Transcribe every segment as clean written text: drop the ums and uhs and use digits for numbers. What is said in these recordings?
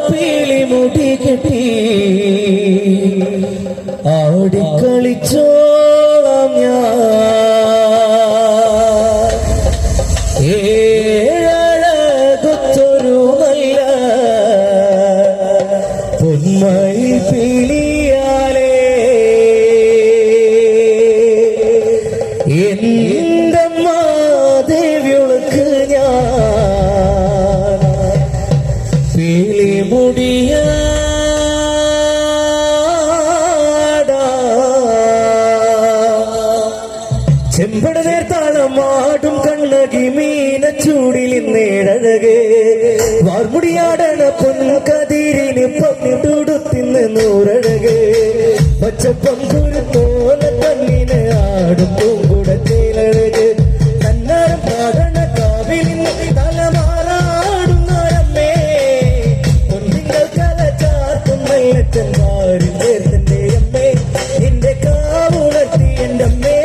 പീലി മുടി കെട്ടി ആടിക്കളിച്ചോളാം ഞാൻ ഏഴകൊത്തൊരു നല്ല പൊന്മയി പീലിയാലേ എന്റെ മാദേവിയൊളുക്ക് ഞാൻ പീലി മുടിയാടാ ചെമ്പട നേർത്താളമാടും കണ്ണകി മീനച്ചൂടിൽ നേഴഴകേ വാർമുടിയാടണ പൊൻകതിരിന് പണ്ടുടുത്തിന്ന് നൂറഴകേ പച്ചപ്പം കുരുത്തോല കണ്ണിന് ആടും പൂങ്കുടത്തേലഴക് കണ്ണാരം പാടണ കാവിലിന്ന് തലമാറാടുന്നൊരമ്മേ പൊന്നിങ്ങൾ കല ചാർത്തും മല്ലച്ചന്മാരിൽ ചേർത്തന്റെ അമ്മേ എന്റെ കാവുണർത്തി എന്റെ അമ്മേ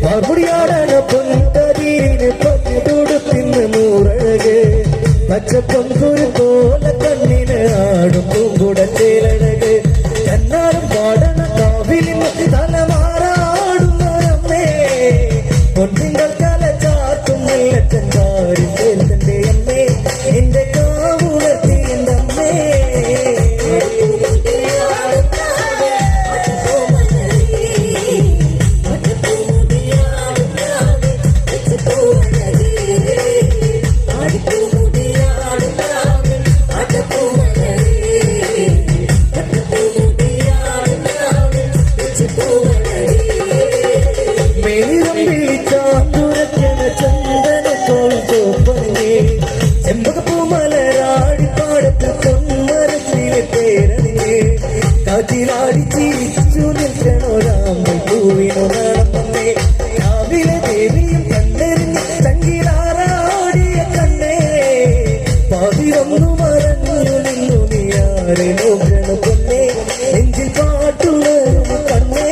മറുപടിയാടന പൊൻകതിരിന് പണ്ടുടുത്തിന്ന് നൂറഴക് പച്ചപ്പം കുരുത്തോല കണ്ണിന് ആടും പൂങ്കുടത്തേലഴക് എന്നാലും പാടണ കാവിലിന് തലമാറാടുന്നൊരമ്മേ പൊന്നിങ്ങൾ കല ചാർത്തും മല്ലച്ചന്മാരിൽ ചേർത്തന്റെ അമ്മേ എന്റെ കാവുണർത്തി എന്റെ അമ്മേ ചെമ്പകപ്പൂമലരാടിപ്പാടത്ത് പൊന്മരത്തിലെ പേരണിഞ്ഞ് കാറ്റിലാടി ചിരിച്ചു നിൽക്കണോരാമ്പൽ പൂവിനോ നടന്നേ രാവിലെ ദേവിയും കണ്ടെറിഞ്ഞ് ചങ്കിലാറാടിയ കണ്ണേ പാതിരൊന്നു മറഞ്ഞു നിന്നു നീയാരെ നോക്കണ പൊന്നേ നെഞ്ചിൽ പാട്ടുണരും കണ്ണേ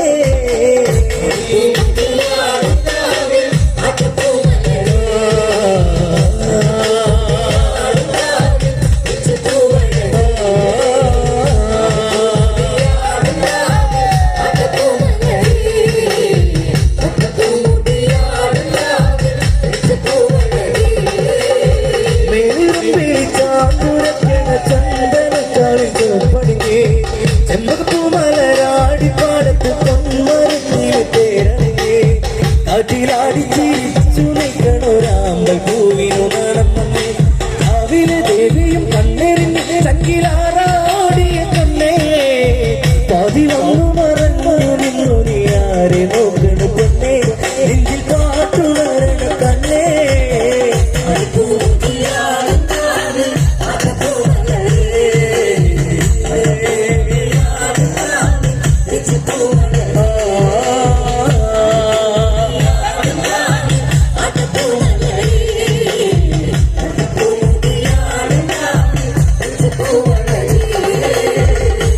ചെമ്പകപ്പൂമലരാടിപ്പാടത്ത് പൊന്മരത്തിലെ പേരണിഞ്ഞ് കാറ്റിലാടി ചിരിച്ചു നിൽക്കണോരാമ്പൽ പൂവിനു നടന്നേ കാവിലെ ദേവിയും കണ്ണെറിഞ്ഞ് ചങ്കിലാറാടിയ കണ്ണേ പതിവൊന്നു മറന്നു നിന്നു നീ ആരെ നോക്കണ പൊന്നേ നെഞ്ചിൽ പാട്ടുണരണ കണ്ണേ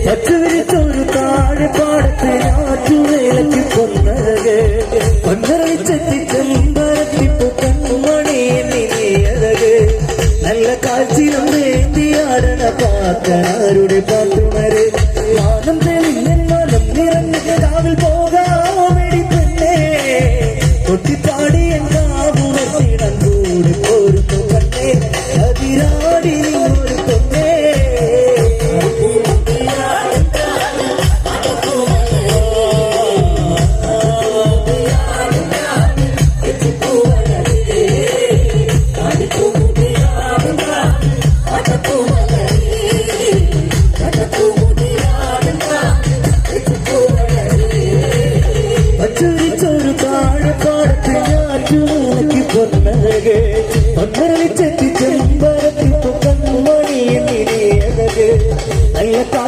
പച്ചവിരിച്ചൊരു താഴെ പാടത്ത് ഞാറ്റുവേലയ്ക്ക് പൊന്നഴക് പൊന്നരളിച്ചെത്തി ചെമ്പരത്തിപ്പു കണ്ണുമണി നീയഴക് നല്ല കാഴ്ചയിലും വേണ്ടിയാടണ പാത്തനാരുടെ പാട്ടുണര് മാനം തെളിഞ്ഞൻ മനം നിറഞ്ഞ കാവിൽ പോകാമെടി പെണ്ണേ കൊട്ടിപ്പാടി എൻ കാവുണർത്തിടം കൂടി പോരുന്നു കണ്ണേ അതിരാടി നിന്നൊരു പൊന്നേ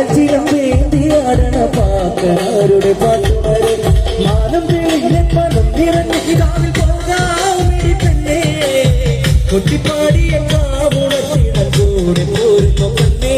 ചിലമ്പേന്തി ആടണ പാക്കനാരുടെ പാട്ടുകാരെ മാനം തെളിഞ്ഞ പണം നിറഞ്ഞ ഇതാവിൽ പോകാമിടി പെണ്ണേ കൊട്ടിപ്പാടിയ കാവുണത്തിട കൂടെ പോരുന്ന പെണ്ണേ